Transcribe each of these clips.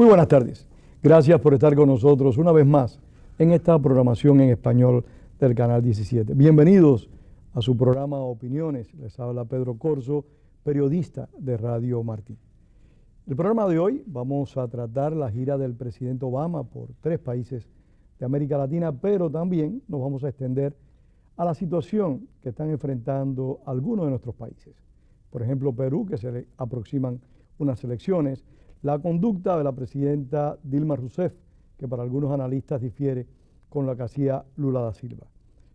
buenas tardes. Gracias por estar con nosotros una vez más en esta programación en español del Canal 17. Bienvenidos a su programa Opiniones. Les habla Pedro Corzo, periodista de Radio Martí. El programa de hoy vamos a tratar la gira del presidente Obama por 3 países de América Latina, pero también nos vamos a extender a la situación que están enfrentando algunos de nuestros países. Por ejemplo, Perú, que se le aproximan unas elecciones, la conducta de la presidenta Dilma Rousseff, que para algunos analistas difiere con la que hacía Lula da Silva.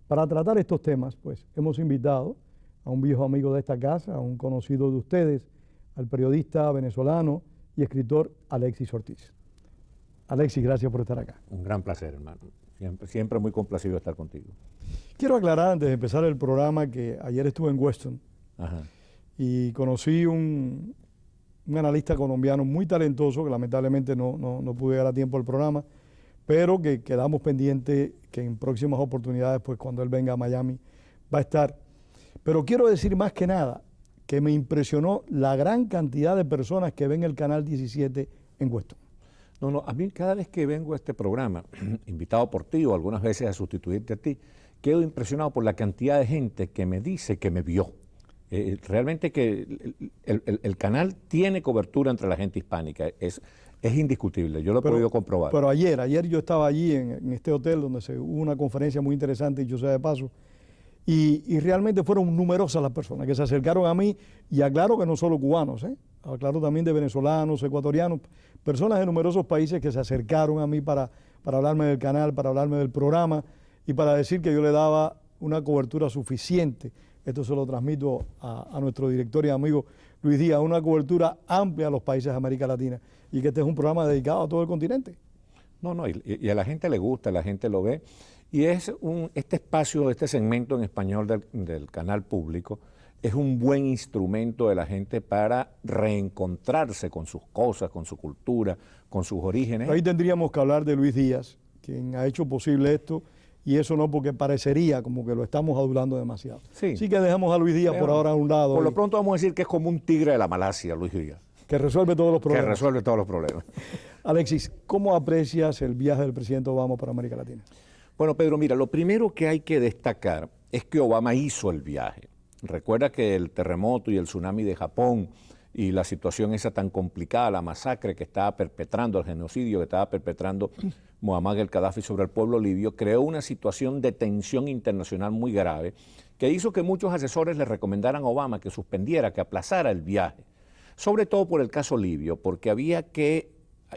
Para tratar estos temas, pues hemos invitado a un viejo amigo de esta casa, a un conocido de ustedes, al periodista venezolano y escritor Alexis Ortiz. Alexis, gracias por estar acá. Un gran placer, hermano. Siempre muy complacido estar contigo. Quiero aclarar antes de empezar el programa que ayer estuve en Weston. Ajá. Y conocí un analista colombiano muy talentoso, que lamentablemente no pude llegar a tiempo al programa, pero que quedamos pendientes que en próximas oportunidades, pues cuando él venga a Miami, va a estar. Pero quiero decir más que nada que me impresionó la gran cantidad de personas que ven el Canal 17 en Weston. No, a mí cada vez que vengo a este programa, invitado por ti o algunas veces a sustituirte a ti, quedo impresionado por la cantidad de gente que me dice que me vio. Realmente que el canal tiene cobertura entre la gente hispánica, es indiscutible, yo lo he podido comprobar. Pero ayer yo estaba allí en este hotel donde hubo una conferencia muy interesante, y yo sé de paso, y realmente fueron numerosas las personas que se acercaron a mí, y aclaro que no solo cubanos, aclaro también de venezolanos, ecuatorianos, personas de numerosos países que se acercaron a mí para hablarme del canal, para hablarme del programa, y para decir que yo le daba una cobertura suficiente. Esto se lo transmito a nuestro director y amigo Luis Díaz, una cobertura amplia a los países de América Latina y que este es un programa dedicado a todo el continente. No, y a la gente le gusta, la gente lo ve. Y este espacio, este segmento en español del canal público es un buen instrumento de la gente para reencontrarse con sus cosas, con su cultura, con sus orígenes. Ahí tendríamos que hablar de Luis Díaz, quien ha hecho posible esto. Y eso no, porque parecería como que lo estamos adulando demasiado. Sí que dejamos a Luis Díaz por ahora a un lado. Por lo pronto vamos a decir que es como un tigre de la Malasia, Luis Díaz. Que resuelve todos los problemas. Que resuelve todos los problemas. Alexis, ¿cómo aprecias el viaje del presidente Obama para América Latina? Bueno, Pedro, mira, lo primero que hay que destacar es que Obama hizo el viaje. Recuerda que el terremoto y el tsunami de Japón y la situación esa tan complicada, la masacre que estaba perpetrando, el genocidio que estaba perpetrando Muammar el-Gaddafi sobre el pueblo libio, creó una situación de tensión internacional muy grave que hizo que muchos asesores le recomendaran a Obama que suspendiera, que aplazara el viaje, sobre todo por el caso libio, porque había que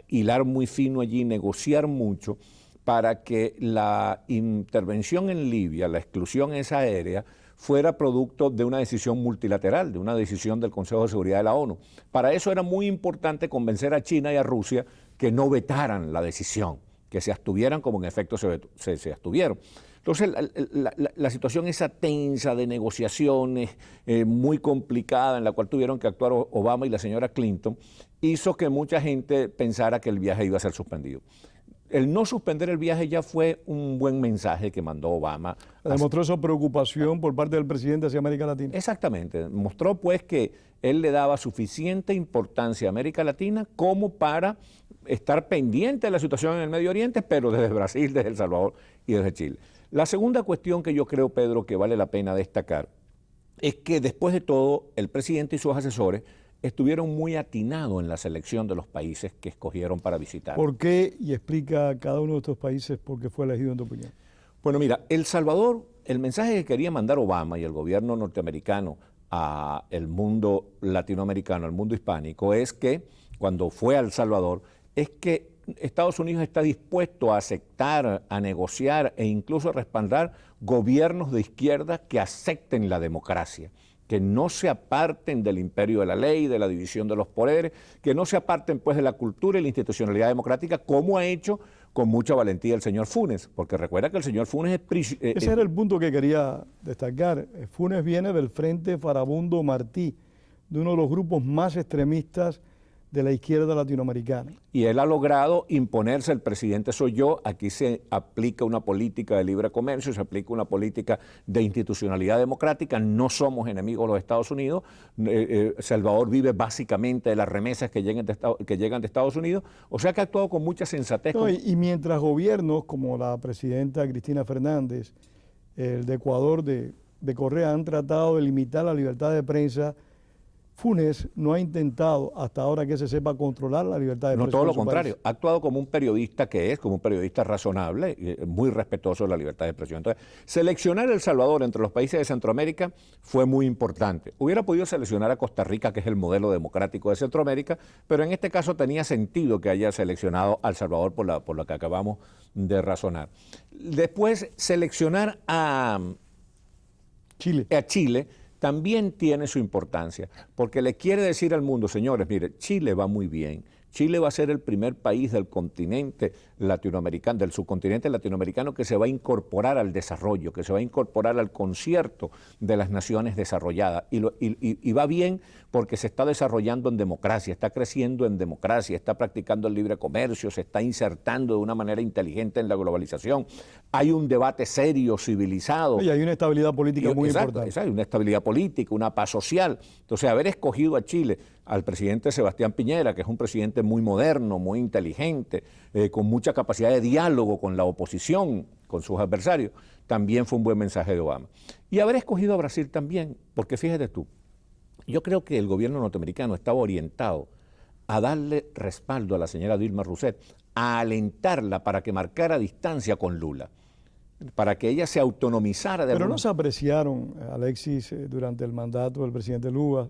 hilar muy fino allí, negociar mucho para que la intervención en Libia, la exclusión esa aérea, fuera producto de una decisión multilateral, de una decisión del Consejo de Seguridad de la ONU. Para eso era muy importante convencer a China y a Rusia que no vetaran la decisión, que se abstuvieran como en efecto se abstuvieron. Entonces la situación esa tensa de negociaciones, muy complicada, en la cual tuvieron que actuar Obama y la señora Clinton, hizo que mucha gente pensara que el viaje iba a ser suspendido. El no suspender el viaje ya fue un buen mensaje que mandó Obama. Demostró esa preocupación por parte del presidente hacia América Latina. Exactamente. Mostró pues que él le daba suficiente importancia a América Latina como para estar pendiente de la situación en el Medio Oriente, pero desde Brasil, desde El Salvador y desde Chile. La segunda cuestión que yo creo, Pedro, que vale la pena destacar es que después de todo el presidente y sus asesores estuvieron muy atinados en la selección de los países que escogieron para visitar. ¿Por qué? Y explica a cada uno de estos países por qué fue elegido en tu opinión. Bueno, mira, El Salvador, el mensaje que quería mandar Obama y el gobierno norteamericano al mundo latinoamericano, al mundo hispánico, es que cuando fue a El Salvador, es que Estados Unidos está dispuesto a aceptar, a negociar e incluso a respaldar gobiernos de izquierda que acepten la democracia, que no se aparten del imperio de la ley, de la división de los poderes, que no se aparten pues de la cultura y la institucionalidad democrática, como ha hecho con mucha valentía el señor Funes, porque recuerda que el señor Funes Ese era el punto que quería destacar. Funes viene del Frente Farabundo Martí, de uno de los grupos más extremistas de la izquierda latinoamericana. Y él ha logrado imponerse, el presidente soy yo, aquí se aplica una política de libre comercio, se aplica una política de institucionalidad democrática, no somos enemigos de los Estados Unidos, Salvador vive básicamente de las remesas que llegan de Estados Unidos, o sea que ha actuado con mucha sensatez. No, y mientras gobiernos como la presidenta Cristina Fernández, el de Ecuador de Correa, han tratado de limitar la libertad de prensa, Funes no ha intentado hasta ahora que se sepa controlar la libertad de prensa. No, todo lo contrario, ha actuado como un periodista como un periodista razonable, muy respetuoso de la libertad de expresión. Entonces, seleccionar El Salvador entre los países de Centroamérica fue muy importante. Hubiera podido seleccionar a Costa Rica, que es el modelo democrático de Centroamérica, pero en este caso tenía sentido que haya seleccionado a El Salvador por lo que acabamos de razonar. Después, seleccionar a Chile también tiene su importancia, porque le quiere decir al mundo, señores, mire, Chile va muy bien. Chile va a ser el primer país del continente latinoamericano, del subcontinente latinoamericano, que se va a incorporar al desarrollo, que se va a incorporar al concierto de las naciones desarrolladas. Y va bien porque se está desarrollando en democracia, está creciendo en democracia, está practicando el libre comercio, se está insertando de una manera inteligente en la globalización. Hay un debate serio, civilizado. Y hay una estabilidad política muy importante. Exacto, una estabilidad política, una paz social. Entonces, haber escogido a Chile, al presidente Sebastián Piñera, que es un presidente muy moderno, muy inteligente, con mucha capacidad de diálogo con la oposición, con sus adversarios, también fue un buen mensaje de Obama. Y haber escogido a Brasil también, porque fíjate tú, yo creo que el gobierno norteamericano estaba orientado a darle respaldo a la señora Dilma Rousseff, a alentarla para que marcara distancia con Lula, para que ella se autonomizara. Pero no se apreciaron, Alexis, durante el mandato del presidente Lula,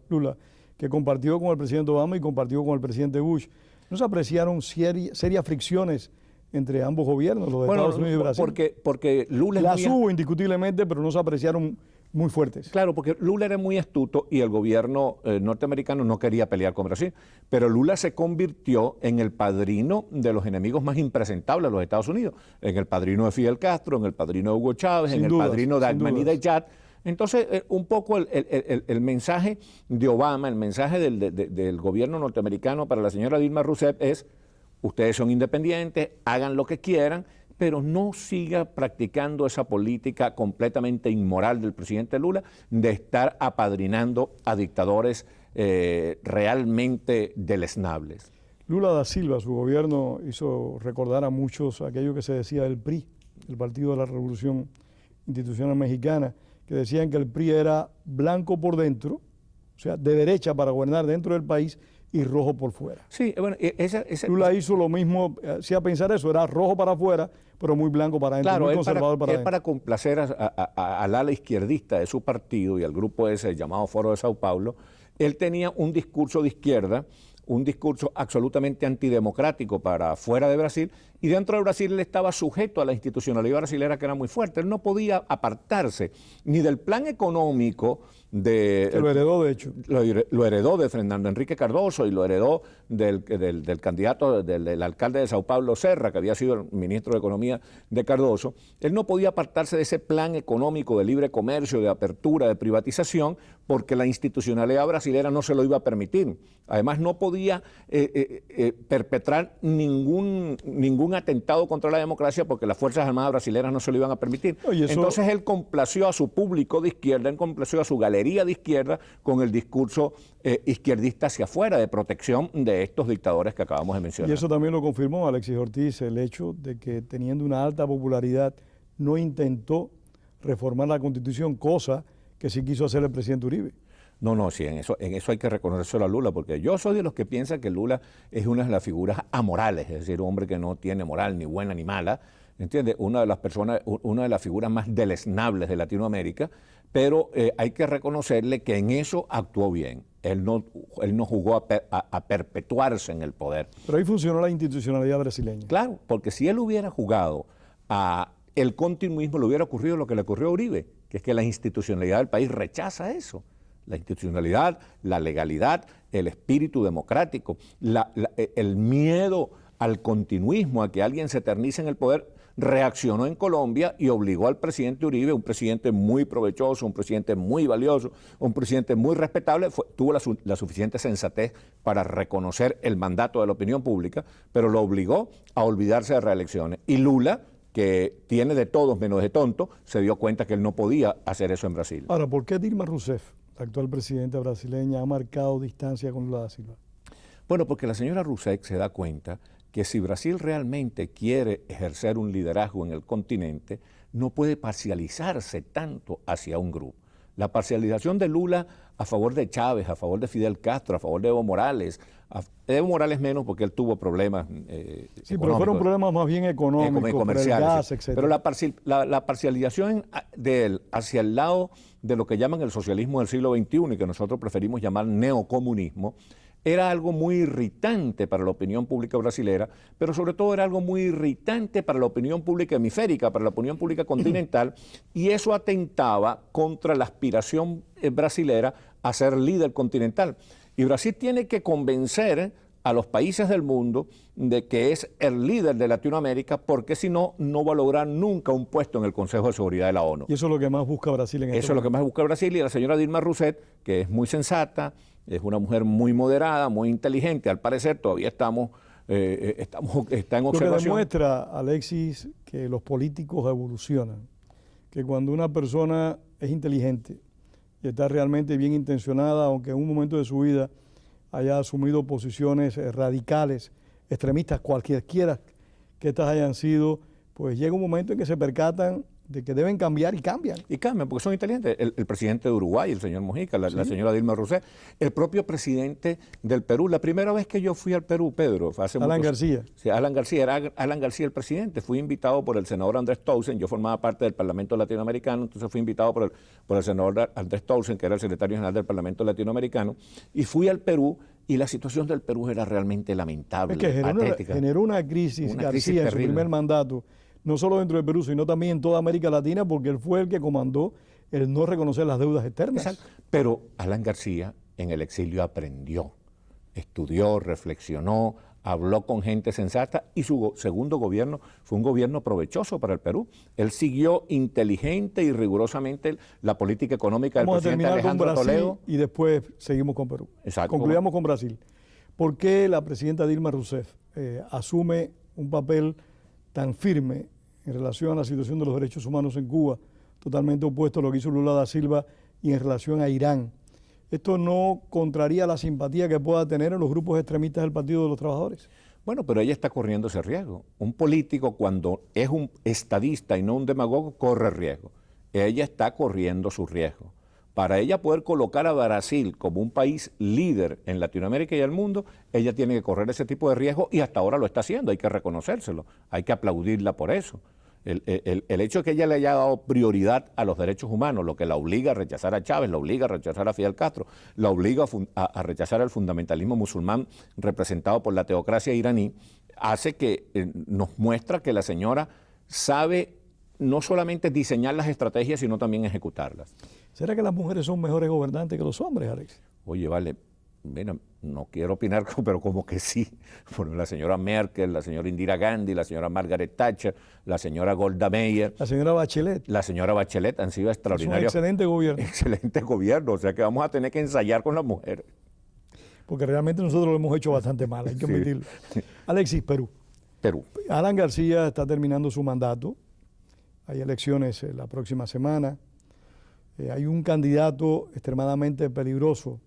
que compartió con el presidente Obama y compartió con el presidente Bush. ¿No se apreciaron serias fricciones entre ambos gobiernos, los de Estados Unidos y Brasil? Porque Lula las hubo indiscutiblemente, pero no se apreciaron muy fuertes. Claro, porque Lula era muy astuto y el gobierno norteamericano no quería pelear con Brasil, pero Lula se convirtió en el padrino de los enemigos más impresentables de los Estados Unidos, en el padrino de Fidel Castro, en el padrino de Hugo Chávez, en el padrino de Ahmadinejad. Entonces, un poco el mensaje de Obama, el mensaje del gobierno norteamericano para la señora Dilma Rousseff es: ustedes son independientes, hagan lo que quieran, pero no siga practicando esa política completamente inmoral del presidente Lula de estar apadrinando a dictadores realmente deleznables. Lula da Silva, su gobierno hizo recordar a muchos aquello que se decía del PRI, el Partido de la Revolución Institucional Mexicana, que decían que el PRI era blanco por dentro, o sea, de derecha para gobernar dentro del país, y rojo por fuera. Sí, bueno, Lula hizo lo mismo, hacía pensar eso, era rojo para afuera, pero muy blanco para adentro, claro, muy conservador para adentro. Para complacer al ala izquierdista de su partido y al grupo ese llamado Foro de Sao Paulo, él tenía un discurso de izquierda, un discurso absolutamente antidemocrático para fuera de Brasil, y dentro de Brasil él estaba sujeto a la institucionalidad brasilera, que era muy fuerte. Él no podía apartarse ni del plan económico que lo heredó, de hecho. Lo heredó de Fernando Henrique Cardoso y lo heredó del candidato, del alcalde de Sao Paulo, Serra, que había sido el ministro de Economía de Cardoso. Él no podía apartarse de ese plan económico de libre comercio, de apertura, de privatización, porque la institucionalidad brasilera no se lo iba a permitir. Además, no podía perpetrar ningún atentado contra la democracia, porque las Fuerzas Armadas brasileñas no se lo iban a permitir. Entonces él complació a su público de izquierda, él complació a su galería de izquierda con el discurso izquierdista hacia afuera, de protección de estos dictadores que acabamos de mencionar. Y eso también lo confirmó Alexis Ortiz, el hecho de que, teniendo una alta popularidad, no intentó reformar la Constitución, cosa que sí quiso hacer el presidente Uribe. No, sí, en eso hay que reconocerlo a Lula, porque yo soy de los que piensan que Lula es una de las figuras amorales, es decir, un hombre que no tiene moral ni buena ni mala, ¿entiendes? Una de las figuras más deleznables de Latinoamérica, pero hay que reconocerle que en eso actuó bien. Él no jugó a perpetuarse en el poder. Pero ahí funcionó la institucionalidad brasileña. Claro, porque si él hubiera jugado a el continuismo, le hubiera ocurrido lo que le ocurrió a Uribe, que es que la institucionalidad del país rechaza eso. La institucionalidad, la legalidad, el espíritu democrático, el miedo al continuismo, a que alguien se eternice en el poder, reaccionó en Colombia y obligó al presidente Uribe, un presidente muy provechoso, un presidente muy valioso, un presidente muy respetable, tuvo la suficiente sensatez para reconocer el mandato de la opinión pública, pero lo obligó a olvidarse de reelecciones. Y Lula, que tiene de todos menos de tonto, se dio cuenta que él no podía hacer eso en Brasil. Ahora, ¿por qué Dilma Rousseff, la actual presidenta brasileña, ha marcado distancia con Lula da Silva? Bueno, porque la señora Rousseff se da cuenta que si Brasil realmente quiere ejercer un liderazgo en el continente, no puede parcializarse tanto hacia un grupo. La parcialización de Lula a favor de Chávez, a favor de Fidel Castro, a favor de Evo Morales, Evo Morales menos porque él tuvo problemas sí, pero fueron problemas más bien económicos, comerciales, por el gas, sí. etc. Pero la parcialización de él hacia el lado de lo que llaman el socialismo del siglo XXI y que nosotros preferimos llamar neocomunismo, era algo muy irritante para la opinión pública brasilera, pero sobre todo era algo muy irritante para la opinión pública hemisférica, para la opinión pública continental, y eso atentaba contra la aspiración brasilera a ser líder continental. Y Brasil tiene que convencer a los países del mundo de que es el líder de Latinoamérica, porque si no, no va a lograr nunca un puesto en el Consejo de Seguridad de la ONU. Y eso es lo que más busca Brasil en este momento. Eso es lo que más busca Brasil, y la señora Dilma Rousseff, que es muy sensata, es una mujer muy moderada, muy inteligente, al parecer todavía está en observación. Lo que demuestra, Alexis, que los políticos evolucionan, que cuando una persona es inteligente y está realmente bien intencionada, aunque en un momento de su vida haya asumido posiciones radicales, extremistas, cualquiera que estas hayan sido, pues llega un momento en que se percatan de que deben cambiar y cambian. Y cambian, porque son inteligentes. El presidente de Uruguay, el señor Mujica, la señora Dilma Rousseff, el propio presidente del Perú. La primera vez que yo fui al Perú, Pedro, fue hace Alan García. Sí, Alan García, era Alan García el presidente. Fui invitado por el senador Andrés Tausen, yo formaba parte del Parlamento Latinoamericano, entonces fui invitado por el senador Andrés Tausen, que era el secretario general del Parlamento Latinoamericano, y fui al Perú, y la situación del Perú era realmente lamentable, es que patética. Generó una crisis García en su primer mandato, no solo dentro de Perú, sino también en toda América Latina, porque él fue el que comandó el no reconocer las deudas externas. Exacto. Pero Alan García en el exilio aprendió, estudió, reflexionó, habló con gente sensata, y su segundo gobierno fue un gobierno provechoso para el Perú. Él siguió inteligente y rigurosamente la política económica del presidente Alejandro Toledo. Y después seguimos con Perú. Exacto. Concluyamos con Brasil. ¿Por qué la presidenta Dilma Rousseff asume un papel tan firme en relación a la situación de los derechos humanos en Cuba, totalmente opuesto a lo que hizo Lula da Silva, y en relación a Irán? ¿Esto no contraría la simpatía que pueda tener en los grupos extremistas del Partido de los Trabajadores? Bueno, pero ella está corriendo ese riesgo. Un político, cuando es un estadista y no un demagogo, corre riesgo. Ella está corriendo su riesgo. Para ella poder colocar a Brasil como un país líder en Latinoamérica y el mundo, ella tiene que correr ese tipo de riesgo, y hasta ahora lo está haciendo, hay que reconocérselo, hay que aplaudirla por eso. El hecho de que ella le haya dado prioridad a los derechos humanos, lo que la obliga a rechazar a Chávez, la obliga a rechazar a Fidel Castro, la obliga a rechazar el fundamentalismo musulmán representado por la teocracia iraní, hace que nos muestra que la señora sabe no solamente diseñar las estrategias, sino también ejecutarlas. ¿Será que las mujeres son mejores gobernantes que los hombres, Alex? Oye, vale, mira, no quiero opinar, pero como que sí. Bueno, la señora Merkel, la señora Indira Gandhi, la señora Margaret Thatcher, la señora Golda Meir. La señora Bachelet. La señora Bachelet han sido extraordinarios. Es un excelente gobierno. Excelente gobierno, o sea que vamos a tener que ensayar con las mujeres. Porque realmente nosotros lo hemos hecho bastante mal, hay que admitirlo. Sí. Alexis, Perú. Perú. Alan García está terminando su mandato. Hay elecciones la próxima semana. Hay un candidato extremadamente peligroso,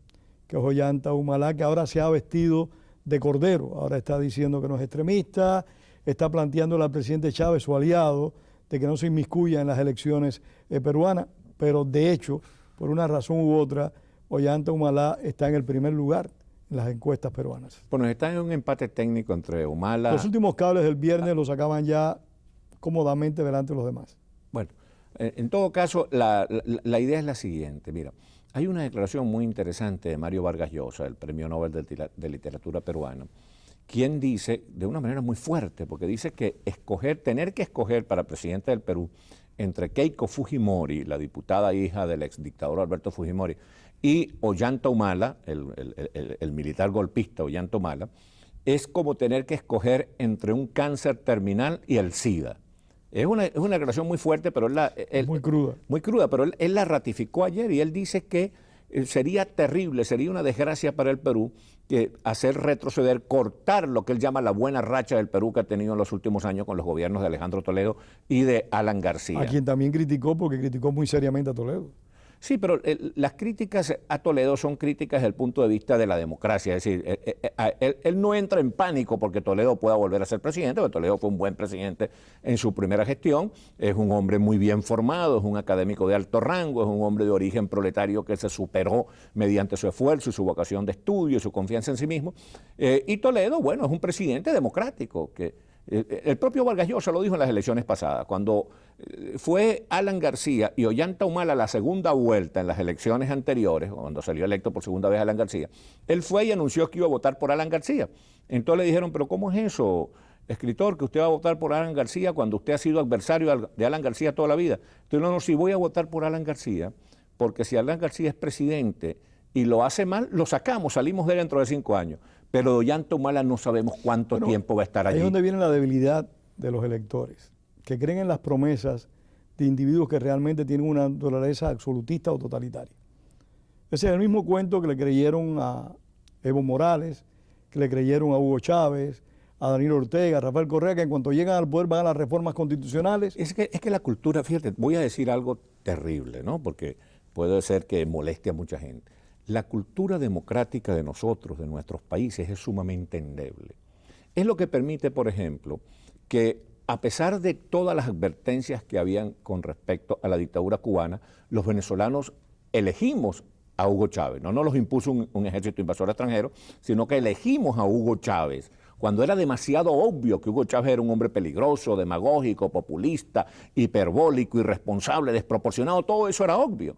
que es Ollanta Humala, que ahora se ha vestido de cordero. Ahora está diciendo que no es extremista, está planteándole al presidente Chávez, su aliado, de que no se inmiscuya en las elecciones peruanas, pero de hecho, por una razón u otra, Ollanta Humala está en el primer lugar en las encuestas peruanas. Bueno, está en un empate técnico entre Humala... Los últimos cables del viernes los sacaban ya cómodamente delante de los demás. Bueno, en todo caso, la idea es la siguiente. Mira, hay una declaración muy interesante de Mario Vargas Llosa, el Premio Nobel de Literatura peruano, quien dice, de una manera muy fuerte, porque dice que tener que escoger para presidente del Perú entre Keiko Fujimori, la diputada hija del exdictador Alberto Fujimori, y Ollanta Humala, el militar golpista Ollanta Humala, es como tener que escoger entre un cáncer terminal y el SIDA. Es una declaración muy fuerte, pero muy cruda. Muy cruda, pero él la ratificó ayer y él dice que sería terrible, sería una desgracia para el Perú que hacer retroceder, cortar lo que él llama la buena racha del Perú que ha tenido en los últimos años con los gobiernos de Alejandro Toledo y de Alan García. A quien también criticó porque criticó muy seriamente a Toledo. Sí, pero las críticas a Toledo son críticas desde el punto de vista de la democracia. Es decir, él no entra en pánico porque Toledo pueda volver a ser presidente, porque Toledo fue un buen presidente en su primera gestión, es un hombre muy bien formado, es un académico de alto rango, es un hombre de origen proletario que se superó mediante su esfuerzo y su vocación de estudio y su confianza en sí mismo. Y Toledo, bueno, es un presidente democrático que... El propio Vargas Llosa lo dijo en las elecciones pasadas, cuando fue Alan García y Ollanta Humala la segunda vuelta en las elecciones anteriores, cuando salió electo por segunda vez Alan García, él fue y anunció que iba a votar por Alan García. Entonces le dijeron, pero ¿cómo es eso, escritor, que usted va a votar por Alan García cuando usted ha sido adversario de Alan García toda la vida? Entonces, no, si voy a votar por Alan García, porque si Alan García es presidente y lo hace mal, lo sacamos, salimos de él dentro de 5 años. Pero de Ollanta Humala no sabemos cuánto tiempo va a estar allí. Ahí es donde viene la debilidad de los electores, que creen en las promesas de individuos que realmente tienen una naturaleza absolutista o totalitaria. Ese es el mismo cuento que le creyeron a Evo Morales, que le creyeron a Hugo Chávez, a Daniel Ortega, a Rafael Correa, que en cuanto llegan al poder van a las reformas constitucionales. Es que la cultura, fíjate, voy a decir algo terrible, ¿no? Porque puede ser que moleste a mucha gente. La cultura democrática de nosotros, de nuestros países, es sumamente endeble. Es lo que permite, por ejemplo, que a pesar de todas las advertencias que habían con respecto a la dictadura cubana, los venezolanos elegimos a Hugo Chávez. No nos los impuso un ejército invasor extranjero, sino que elegimos a Hugo Chávez, cuando era demasiado obvio que Hugo Chávez era un hombre peligroso, demagógico, populista, hiperbólico, irresponsable, desproporcionado, todo eso era obvio.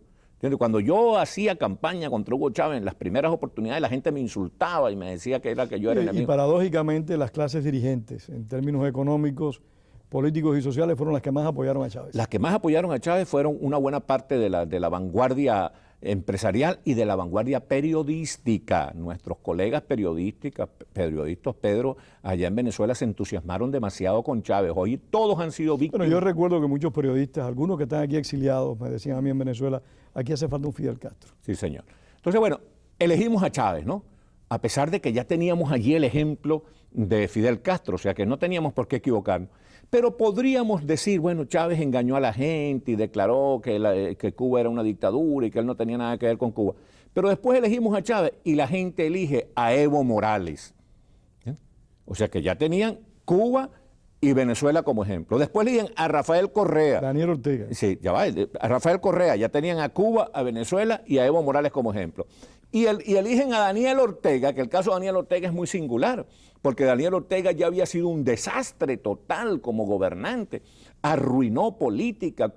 Cuando yo hacía campaña contra Hugo Chávez en las primeras oportunidades, la gente me insultaba y me decía que yo era enemigo. Y paradójicamente las clases dirigentes, en términos económicos, políticos y sociales, fueron las que más apoyaron a Chávez. Las que más apoyaron a Chávez fueron una buena parte de la vanguardia empresarial y de la vanguardia periodística. Nuestros colegas periodistas, Pedro, allá en Venezuela se entusiasmaron demasiado con Chávez. Hoy todos han sido víctimas. Bueno, yo recuerdo que muchos periodistas, algunos que están aquí exiliados, me decían a mí en Venezuela, aquí hace falta un Fidel Castro. Sí, señor. Entonces, bueno, elegimos a Chávez, ¿no? A pesar de que ya teníamos allí el ejemplo de Fidel Castro, o sea que no teníamos por qué equivocarnos. Pero podríamos decir, bueno, Chávez engañó a la gente y declaró que Cuba era una dictadura y que él no tenía nada que ver con Cuba. Pero después elegimos a Chávez y la gente elige a Evo Morales. ¿Sí? O sea que ya tenían Cuba y Venezuela como ejemplo. Después eligen a Rafael Correa. Daniel Ortega. Sí, ya va, a Rafael Correa. Ya tenían a Cuba, a Venezuela y a Evo Morales como ejemplo. Y eligen a Daniel Ortega, que el caso de Daniel Ortega es muy singular, porque Daniel Ortega ya había sido un desastre total como gobernante, arruinó política,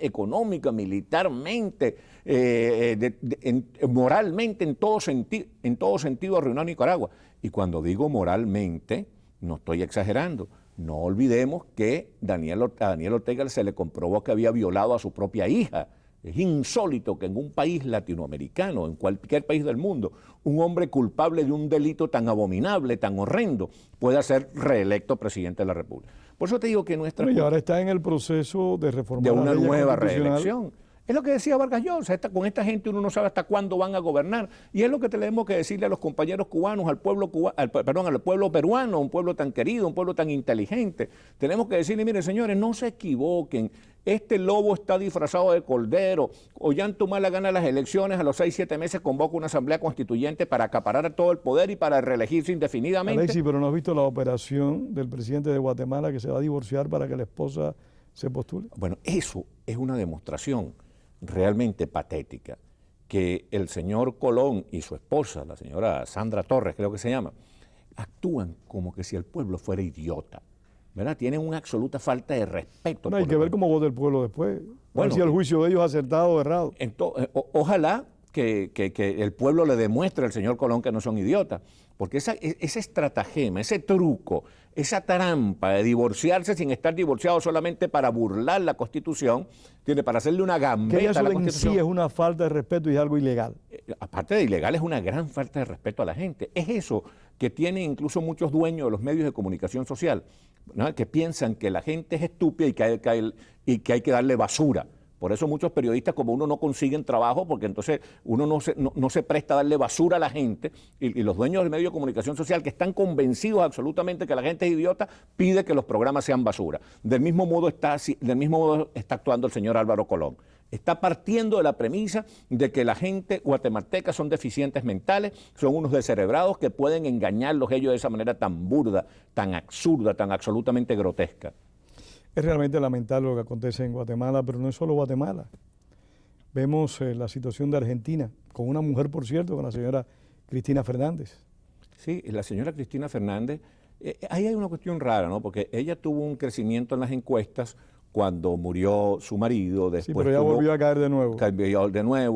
económica, militarmente, moralmente, en todo sentido arruinó a Nicaragua. Y cuando digo moralmente, no estoy exagerando. No olvidemos que a Daniel Ortega se le comprobó que había violado a su propia hija. Es insólito que en un país latinoamericano, en cualquier país del mundo, un hombre culpable de un delito tan abominable, tan horrendo, pueda ser reelecto presidente de la República. Por eso te digo que nuestra... Bueno, y ahora está en el proceso de reformar de una nueva reelección. Es lo que decía Vargas Llosa, con esta gente uno no sabe hasta cuándo van a gobernar. Y es lo que tenemos que decirle a los compañeros cubanos, al pueblo peruano, un pueblo tan querido, un pueblo tan inteligente. Tenemos que decirle, miren señores, no se equivoquen, este lobo está disfrazado de cordero. Ollanta Humala gana las elecciones, a los 6-7 meses convoca una asamblea constituyente para acaparar todo el poder y para reelegirse indefinidamente. Alexis, pero ¿no has visto la operación del presidente de Guatemala que se va a divorciar para que la esposa se postule? Bueno, eso es una demostración realmente patética, que el señor Colón y su esposa, la señora Sandra Torres, creo que se llama, actúan como que si el pueblo fuera idiota, ¿verdad? Tienen una absoluta falta de respeto. Bueno, hay que ver cómo vota el pueblo después. Bueno, si el juicio de ellos es acertado o errado. Ojalá que el pueblo le demuestre al señor Colón que no son idiotas, porque ese estratagema, ese truco, esa trampa de divorciarse sin estar divorciado solamente para burlar la Constitución, para hacerle una gambeta a la Constitución. En sí es una falta de respeto y es algo ilegal. Aparte de ilegal, es una gran falta de respeto a la gente. Es eso, que tienen incluso muchos dueños de los medios de comunicación social, ¿no?, que piensan que la gente es estúpida y que hay que darle basura. Por eso muchos periodistas como uno no consiguen trabajo, porque entonces uno no se presta a darle basura a la gente, y los dueños del medio de comunicación social, que están convencidos absolutamente que la gente es idiota, pide que los programas sean basura. Del mismo modo está actuando el señor Álvaro Colón. Está partiendo de la premisa de que la gente guatemalteca son deficientes mentales, son unos descerebrados que pueden engañarlos ellos de esa manera tan burda, tan absurda, tan absolutamente grotesca. Es realmente lamentable lo que acontece en Guatemala, pero no es solo Guatemala. Vemos la situación de Argentina, con una mujer, por cierto, con la señora Cristina Fernández. Sí, la señora Cristina Fernández, ahí hay una cuestión rara, ¿no? Porque ella tuvo un crecimiento en las encuestas cuando murió su marido. Después sí, pero ella volvió a caer de nuevo.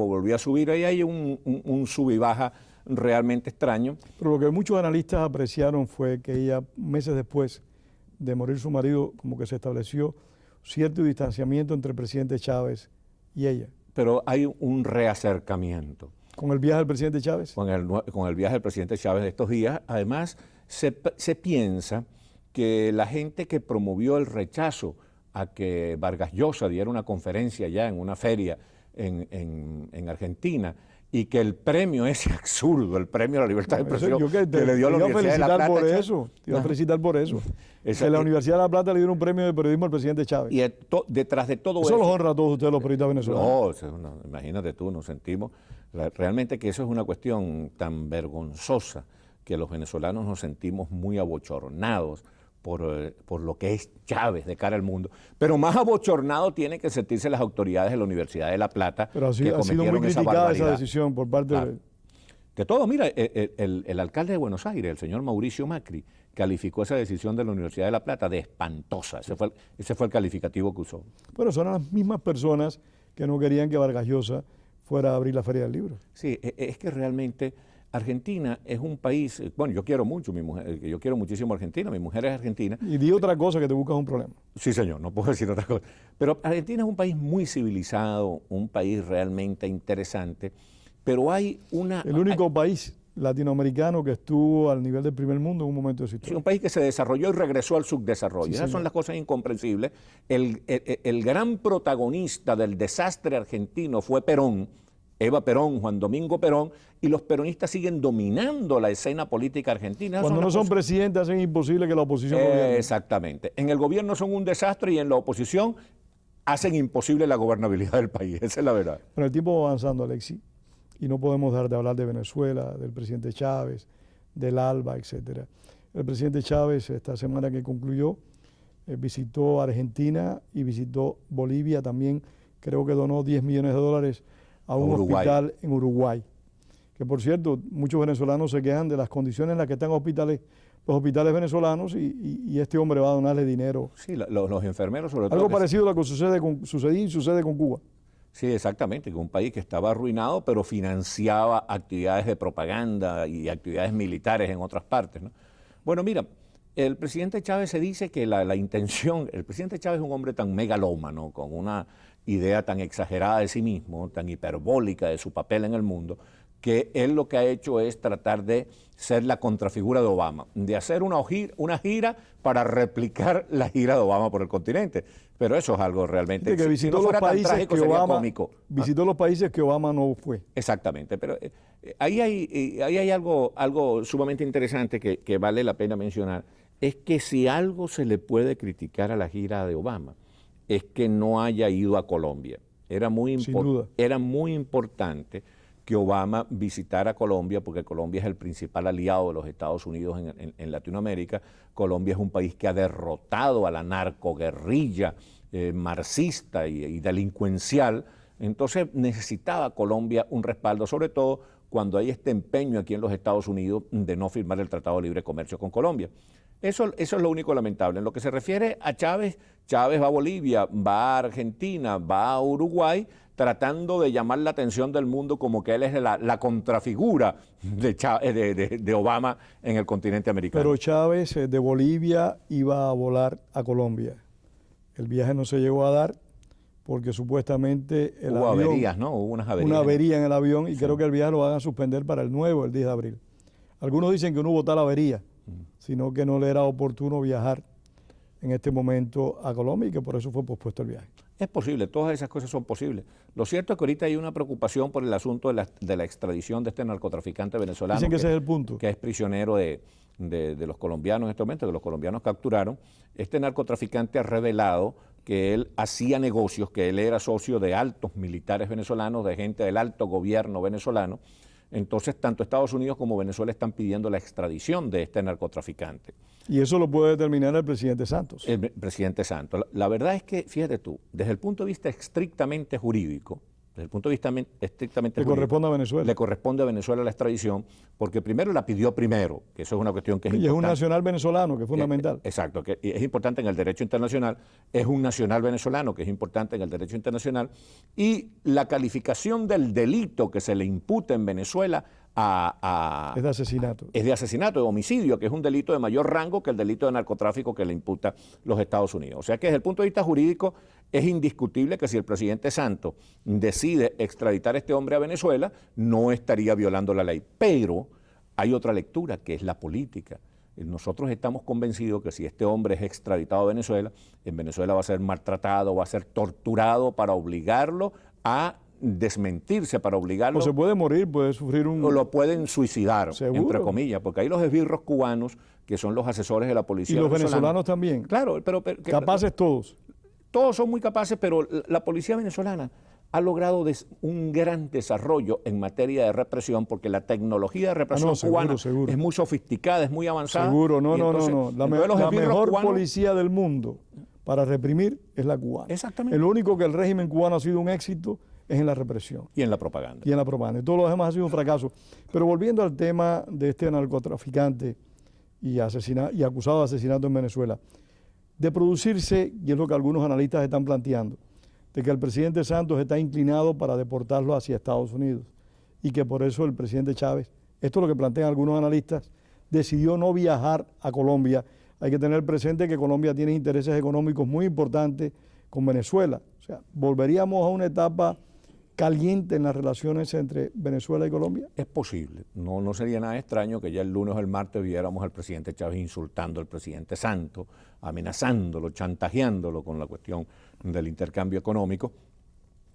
Volvió a subir. Ahí hay un sub y baja realmente extraño. Pero lo que muchos analistas apreciaron fue que ella, meses después de morir su marido, como que se estableció cierto distanciamiento entre el presidente Chávez y ella. Pero hay un reacercamiento. ¿Con el viaje del presidente Chávez? Con el viaje del presidente Chávez de estos días. Además, se piensa que la gente que promovió el rechazo a que Vargas Llosa diera una conferencia ya en una feria en Argentina, y que el premio ese absurdo, el premio a la libertad de expresión que le dio la Universidad de La Plata. Te iba a felicitar por eso. Que la Universidad de La Plata le dio un premio de periodismo al presidente Chávez. Y detrás de todo eso los honra a todos ustedes los periodistas venezolanos. No, imagínate tú, nos sentimos realmente que eso es una cuestión tan vergonzosa que los venezolanos nos sentimos muy abochornados por lo que es Chávez de cara al mundo. Pero más abochornado tienen que sentirse las autoridades de la Universidad de La Plata. Pero ha sido muy criticada esa decisión por parte de todo. Mira, el alcalde de Buenos Aires, el señor Mauricio Macri, calificó esa decisión de la Universidad de La Plata de espantosa. Ese fue el calificativo que usó. Bueno, son las mismas personas que no querían que Vargas Llosa fuera a abrir la Feria del Libro. Sí, es que realmente Argentina es un país, bueno, yo quiero mucho a mi mujer, yo quiero muchísimo a Argentina, mi mujer es argentina. Y di otra cosa, que te buscas un problema. Sí, señor, no puedo decir otra cosa. Pero Argentina es un país muy civilizado, un país realmente interesante, pero hay el único país latinoamericano que estuvo al nivel del primer mundo en un momento de su historia. Sí, un país que se desarrolló y regresó al subdesarrollo. Sí, esas son las cosas incomprensibles. El gran protagonista del desastre argentino fue Perón, Eva Perón, Juan Domingo Perón, y los peronistas siguen dominando la escena política argentina. Cuando no son presidentes hacen imposible que la oposición gobierne. Exactamente. En el gobierno son un desastre y en la oposición hacen imposible la gobernabilidad del país. Esa es la verdad. Bueno, el tiempo va avanzando, Alexis, y no podemos dejar de hablar de Venezuela, del presidente Chávez, del ALBA, etcétera. El presidente Chávez, esta semana que concluyó, visitó Argentina y visitó Bolivia también. Creo que donó $10 millones a un hospital en Uruguay. Que por cierto, muchos venezolanos se quejan de las condiciones en las que están los hospitales venezolanos, y este hombre va a donarle dinero. Sí, los enfermeros sobre todo. Algo parecido a lo que sucede con Cuba. Sí, exactamente, que un país que estaba arruinado, pero financiaba actividades de propaganda y actividades militares en otras partes, ¿no? Bueno, mira, el presidente Chávez se dice que la intención, el presidente Chávez es un hombre tan megalómano, con una idea tan exagerada de sí mismo, tan hiperbólica de su papel en el mundo, que él lo que ha hecho es tratar de ser la contrafigura de Obama, de hacer una gira para replicar la gira de Obama por el continente. Pero eso es algo realmente... que visitó los países que Obama no fue. Exactamente, pero ahí hay algo sumamente interesante que vale la pena mencionar, es que si algo se le puede criticar a la gira de Obama, es que no haya ido a Colombia. Era muy importante que Obama visitara Colombia, porque Colombia es el principal aliado de los Estados Unidos en Latinoamérica. Colombia es un país que ha derrotado a la narcoguerrilla marxista y delincuencial. Entonces necesitaba Colombia un respaldo, sobre todo cuando hay este empeño aquí en los Estados Unidos de no firmar el Tratado de Libre Comercio con Colombia. Eso es lo único lamentable. En lo que se refiere a Chávez, Chávez va a Bolivia, va a Argentina, va a Uruguay, tratando de llamar la atención del mundo como que él es la contrafigura de Obama en el continente americano. Pero Chávez de Bolivia iba a volar a Colombia. El viaje no se llegó a dar porque supuestamente hubo averías, ¿no? Hubo unas averías. Una avería en el avión, y sí, creo que el viaje lo van a suspender para el 10 de abril. Algunos dicen que no hubo tal avería, sino que no le era oportuno viajar en este momento a Colombia y que por eso fue pospuesto el viaje. Es posible, todas esas cosas son posibles. Lo cierto es que ahorita hay una preocupación por el asunto de la extradición de este narcotraficante venezolano. Dicen que ese es el punto. Que es prisionero de los colombianos en este momento, de los colombianos capturaron. Este narcotraficante ha revelado que él hacía negocios, que él era socio de altos militares venezolanos, de gente del alto gobierno venezolano. Entonces, tanto Estados Unidos como Venezuela están pidiendo la extradición de este narcotraficante. Y eso lo puede determinar el presidente Santos. El presidente Santos. La verdad es que, fíjate tú, desde el punto de vista estrictamente jurídico, desde el punto de vista estrictamente le corresponde a Venezuela. Le corresponde a Venezuela la extradición, porque primero la pidió primero, que eso es una cuestión que es importante. Y es un nacional venezolano, que es fundamental. Exacto, que es importante en el derecho internacional, es un nacional venezolano, que es importante en el derecho internacional, y la calificación del delito que se le imputa en Venezuela es de asesinato. Es de asesinato, de homicidio, que es un delito de mayor rango que el delito de narcotráfico que le imputa los Estados Unidos. O sea que desde el punto de vista jurídico es indiscutible que si el presidente Santos decide extraditar a este hombre a Venezuela, no estaría violando la ley. Pero hay otra lectura, que es la política. Nosotros estamos convencidos que si este hombre es extraditado a Venezuela, en Venezuela va a ser maltratado, va a ser torturado para obligarlo a desmentirse, para obligarlo. O se puede morir, puede sufrir un... O lo pueden suicidar, ¿seguro? Entre comillas, porque hay los esbirros cubanos que son los asesores de la policía. Y los venezolanos también. Claro, pero capaces todos. Todos son muy capaces, pero la policía venezolana ha logrado un gran desarrollo en materia de represión, porque la tecnología de represión cubana es muy sofisticada, es muy avanzada. Seguro, no. La mejor policía del mundo para reprimir es la cubana. Exactamente. El único que el régimen cubano ha sido un éxito es en la represión. Y en la propaganda. Y en la propaganda. Y todo lo demás ha sido un fracaso. Pero volviendo al tema de este narcotraficante y acusado de asesinato en Venezuela, de producirse, y es lo que algunos analistas están planteando, de que el presidente Santos está inclinado para deportarlo hacia Estados Unidos y que por eso el presidente Chávez, esto es lo que plantean algunos analistas, decidió no viajar a Colombia. Hay que tener presente que Colombia tiene intereses económicos muy importantes con Venezuela. O sea, volveríamos a una etapa caliente en las relaciones entre Venezuela y Colombia. Es posible. No sería nada extraño que ya el lunes o el martes viéramos al presidente Chávez insultando al presidente Santos, amenazándolo, chantajeándolo con la cuestión del intercambio económico.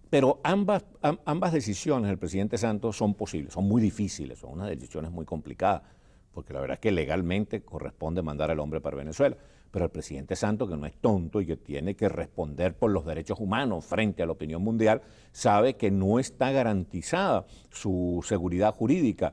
Pero ambas decisiones del presidente Santos son posibles, son muy difíciles, son unas decisiones muy complicadas, porque la verdad es que legalmente corresponde mandar al hombre para Venezuela. Pero el presidente Santos, que no es tonto y que tiene que responder por los derechos humanos frente a la opinión mundial, sabe que no está garantizada su seguridad jurídica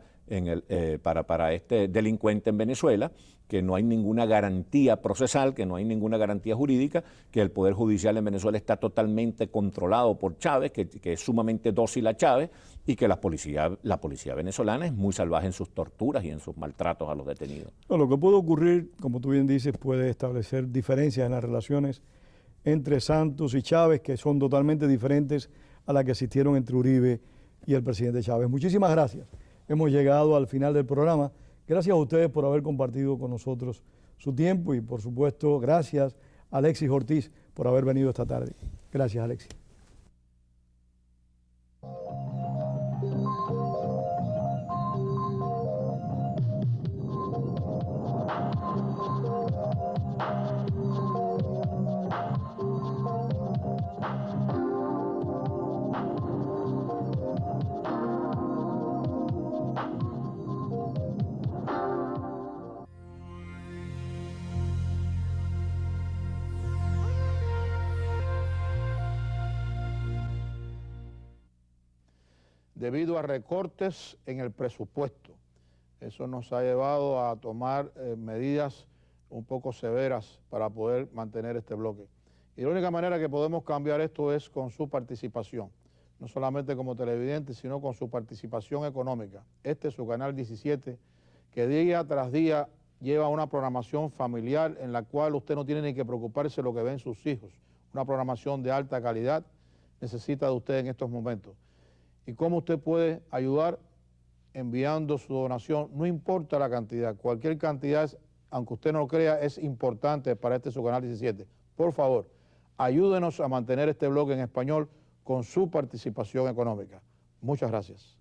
para este delincuente en Venezuela, que no hay ninguna garantía procesal, que no hay ninguna garantía jurídica, que el Poder Judicial en Venezuela está totalmente controlado por Chávez, que es sumamente dócil a Chávez, y que la policía venezolana es muy salvaje en sus torturas y en sus maltratos a los detenidos. No, lo que puede ocurrir, como tú bien dices, puede establecer diferencias en las relaciones entre Santos y Chávez, que son totalmente diferentes a las que existieron entre Uribe y el presidente Chávez. Muchísimas gracias. Hemos llegado al final del programa. Gracias a ustedes por haber compartido con nosotros su tiempo y, por supuesto, gracias a Alexis Ortiz por haber venido esta tarde. Gracias, Alexis. Debido a recortes en el presupuesto. Eso nos ha llevado a tomar medidas un poco severas para poder mantener este bloque. Y la única manera que podemos cambiar esto es con su participación, no solamente como televidente, sino con su participación económica. Este es su canal 17, que día tras día lleva una programación familiar en la cual usted no tiene ni que preocuparse de lo que ven sus hijos. Una programación de alta calidad necesita de usted en estos momentos. ¿Y cómo usted puede ayudar? Enviando su donación, no importa la cantidad, cualquier cantidad, aunque usted no lo crea, es importante para su canal 17. Por favor, ayúdenos a mantener este bloque en español con su participación económica. Muchas gracias.